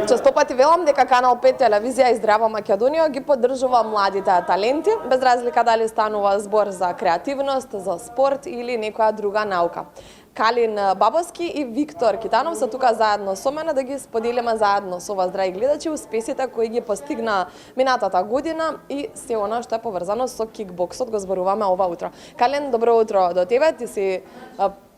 Често пати велам дека Канал 5 телевизија и Здрава Македонија ги поддржува младите таленти, без разлика дали станува збор за креативност, за спорт или некоја друга наука. Калин Бабовски и Виктор Китанов се тука заедно со мене да ги споделиме заедно со вас, драги гледачи, успесите кои ги постигна минатата година и се она што е поврзано со кикбоксот. Го зборуваме ова утро. Калин, добро утро до тебе. Ти си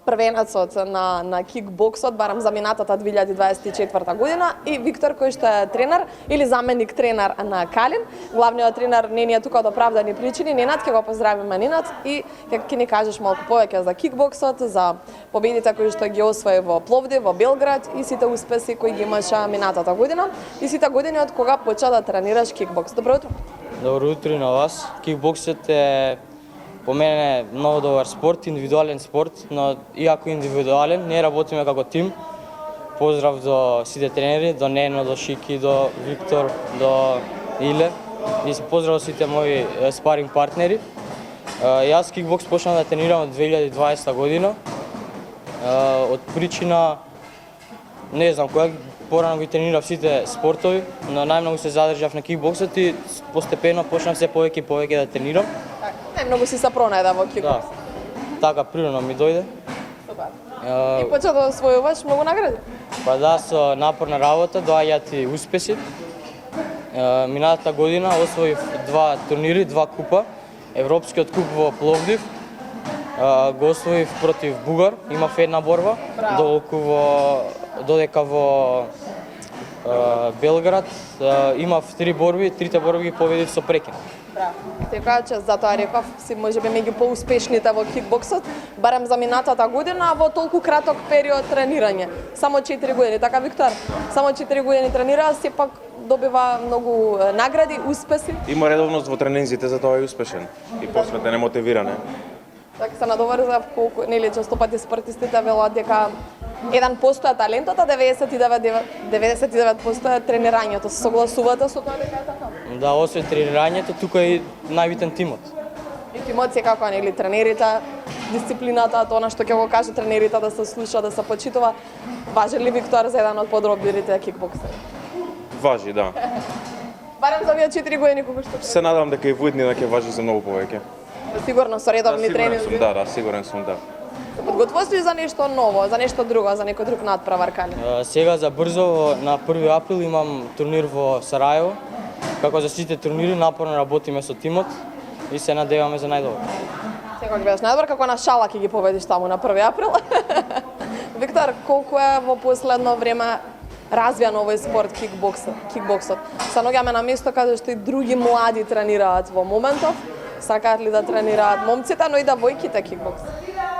првенецот на кикбоксот, барам за минатата 2024 година, и Виктор, кој што е тренер или заменик тренер на Калин. Главниот тренер не е тука од оправдани причини. Ненад, ќе го поздравиме Ненад и ќе ни кажеш малку повеќе за кикбоксот, за победите кои што ги освои во Пловдив, во Белград и сите успеси кои ги имаше минатата година и сите години од кога почна да тренираш кикбокс. Добро утро. Добро утро и на вас. Кикбоксот е по мене многу добар спорт, индивидуален спорт, но иако индивидуален, ние работиме како тим. Поздрав до сите тренери, до Нено, до Шики, до Виктор, до Иле и поздрав до сите мои спаринг партнери. Јас кикбокс почнав да тренирам од 2020 година. Од причина не знам која, порано ги тренирав сите спортови, но најмногу се задржав на кикбоксот и постепено почнав се повеќе и повеќе да тренирам. Најмногу си се пронајде во кикбокс. Да, така природно ми дојде. Супер. И почна да освојуваш многу награди? Па да, со напорна работа доаѓаат и успеси. Минатата година освоив 2 турнири, 2 купа. Европскиот куп во Пловдив, го освоив против Бугар, имав една борба, додека во Белград имав 3 борби, трите борби ги победив со прекин. Така че затоа реков си можеби меѓу поуспешните во кикбоксот, барем за минатата година во толку краток период тренирање. Само 4 години, така Виктор? Само 4 години тренира, сепак добива многу награди, успеси. Има редовност во тренинзите, затоа е успешен и посветен е мотивиран. Така се надоврзав колку, нели често пати спортистите велат дека 1% е талентот, а 99% е тренирањето. Се согласувате со тоа дека е така? Да, освен тренирањето, тука е најбитен тимот. И тимот секако, нели, тренерите, дисциплината, тоа што ќе го каже тренерите да се слуша, да се почитува. Важи ли Виктор за еден од подробирите кикбоксери? Важи, да. Барем за овие 4 години кога што се надам дека и во иднина ќе важи за многу повеќе. Сигурно со редовни тренинзи. Да, сигурен сум, да. Подготвуваш ли за нешто ново, за нешто друго, за некој друг надпревар, Калин? Сега за брзо на 1 април имам турнир во Сараево. Како за сите турнири напорно работиме со тимот и се надеваме за најдобро. Секој бидеш најдобар, како на шала ќе ги победиш таму на 1 април. Виктор, колку е во последно време развијан овој спорт кикбоксот? Се наоѓаме на место каде што и други млади тренираат во моментов. Сакаат ли да тренираат момците, но и девојките кикбокс?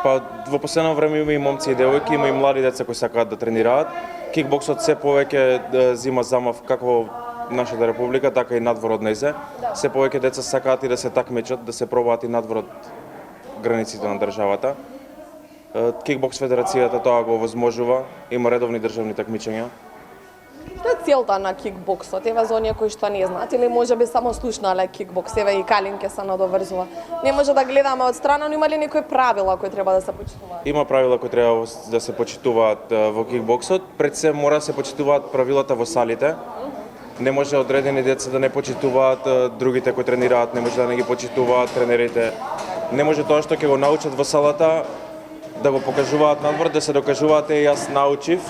Па во последно време има и момци и девојки, има и млади деца кои сакаат да тренираат. Кикбоксот се повеќе зима замав како во нашата република, така и надвор од нејзе. Се повеќе деца сакаат и да се такмечат, да се пробаат и надвор од границите на државата. Кикбокс федерацијата тоа го овозможува, има редовни државни такмичења. Што е целта на кикбоксот? Еве за оние кои што не знаат или можеби само слушнале кикбокс, еве и Калин ке се надоврзува. Не може да гледаме од страна, но има ли некои правила кои треба да се почитуваат? Има правила кои треба да се почитуваат во кикбоксот. Пред се мора да се почитуваат правилата во салите. Не може одредени деца да не почитуваат другите кои тренираат, не може да не ги почитуваат тренерите. Не може тоа што ќе го научат во салата да го покажуваат надвор, да се докажуваат јас научив,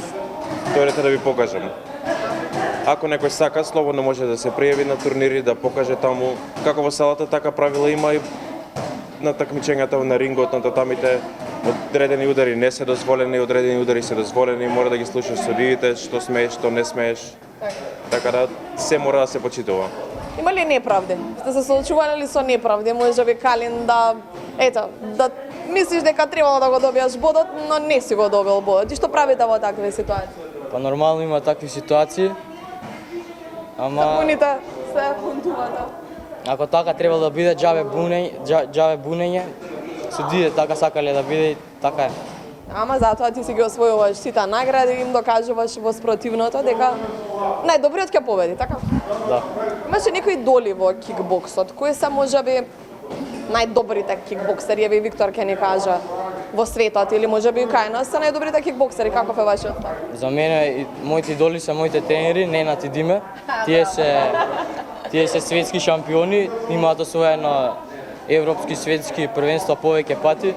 дојдете да ви покажам. Ако некој сака, слободно може да се пријави на турнири, да покаже таму како во салата, така правила има и на такмичењата на рингот, на татамите. Одредени удари не се дозволени, одредени удари се дозволени, мора да ги слушаш судиите, што смееш, што не смееш. Така да се мора да се почитува. Има ли неправди? Сте се соочували ли со неправди? Можеби Калин да мислиш дека требало да го добиеш бодот, но не си го добил бодот. И што правите во такви ситуации? Па нормално има такви ситуации. Ама Сапуните се фунтувате. Ако така требало да биде џабе бунење, судиите така сакале да биде и така е. Ама затоа ти си ги освојуваш сите награди и им докажуваш во спротивното дека најдобриот ќе победи, така? Да. Имаше некои доли во кикбоксот, кои се можеби најдобрите кикбоксери, еве Виктор ќе ни каже во светот или можеби кај нас се најдобрите кикбоксери, каков е вашиот став? За мене моите идоли се моите тренери, Ненад и Диме. Тие се светски шампиони, имаат освоено европски светски првенства повеќе пати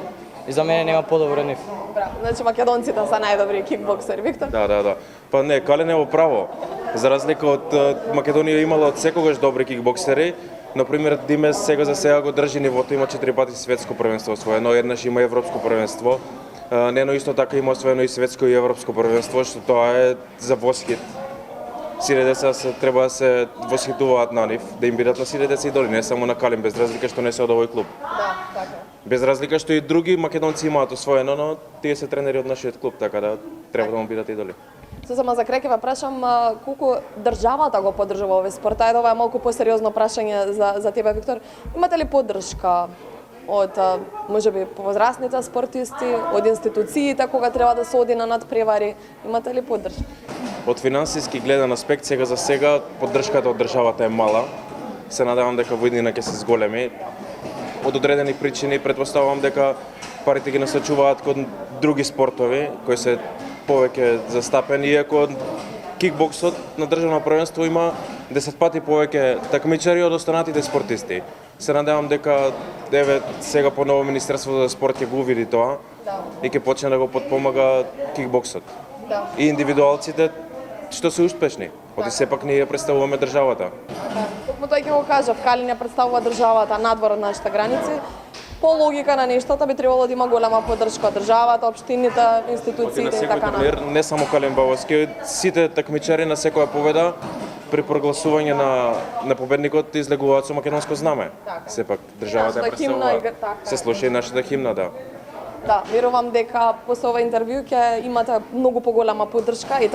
и за мене нема подобро од нив. Браво. Значи македонците се најдобри кикбоксери, Виктор? Да. Па не, Кален е во право. За разлика од Македонија имала од секогаш добри кикбоксери. Например, Диме сега за сега го држи нивото, има 4 пати светско првенство освоено, еднаш има европско првенство. Нено исто така има освоено и светско и европско првенство, што тоа е за восхит. Сите деца треба да се восхитуваат на нив, да им бидат на сите деца идоли, не само на Калин, без разлика што не се од овој клуб. Да, така. Без разлика што и други македонци имаат освоено, но тие се тренери од нашиот клуб, така да треба да му бидат идоли. Сосема за крај ќе ве прашам колку државата го поддржува овој спорт. Ајде, ова е малку посериозно прашање за тебе, Виктор. Имате ли поддршка од можеби повозрасните спортисти, од институциите кога треба да се оди на надпревари? Имате ли поддршка? Од финансиски гледан аспект, сега за сега поддршката од државата е мала. Се надевам дека во иднина ќе се зголеми. Од одредени причини претпоставувам дека парите ги насочуваат кон други спортови кои се повеќе застапени, иако кикбоксот на државно првенство има 10 пати повеќе такмичари од останатите спортисти. Се надевам дека сега по ново Министерството за спорт ќе го увиди тоа и ќе почне да го подпомага кикбоксот. Да. И индивидуалците што се успешни, оти сепак ние представуваме државата. Токму тој ќе го кажав, Калин ја представува државата надвор од нашите граници. По логика на нештата би требало да има голема поддршка од државата, општините, институциите и така натаму. Не само Калин Бабовски, сите такмичари на секоја победа при прогласување на победникот излегуваат со македонско знаме. Така. Сепак државата ја Нашата химна представува. и така. Се слуша и нашата химна, да. Да, верувам дека после ова интервју ќе имате многу поголема поддршка и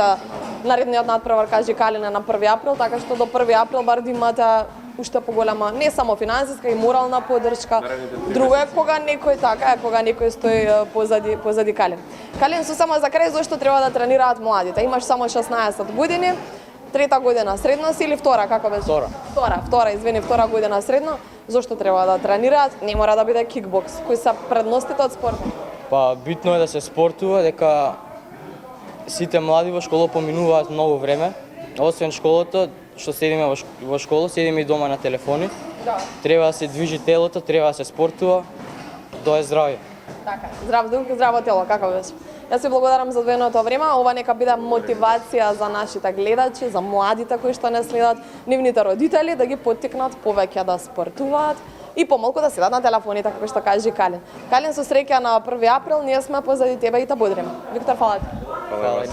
наредниот надпревар кажи Калин е на 1 април, така што до 1 април бар да имате уште поголема, не само финансиска и морална поддршка. Друго е кога некој стои позади Калин. Калин, само за крај, зошто треба да тренираат младите? Имаш само 16 години, трета година средно си или втора, како беше? Втора година средно. Зошто треба да тренираат? Не мора да биде кикбокс. Кои се предностите од спортот? Па битно е да се спортува, дека сите млади во школа поминуваат многу време. Освен школата, што седиме во школа, седиме и дома на телефони. Да. Треба да се движи телото, треба да се спортува. Тоа е здравје. Така, здрав дух, здраво тело, како беше? Јас ви благодарам за одвоеното време. Ова нека биде мотивација за нашите гледачи, за младите кои што не следат, нивните родители да ги поттикнат повеќе да спортуваат и помалку да седат на телефоните, како што кажи Калин. Калин, со среќа на 1 април, ние сме позади тебе и те бодриме. Виктор, фала ти. Фала.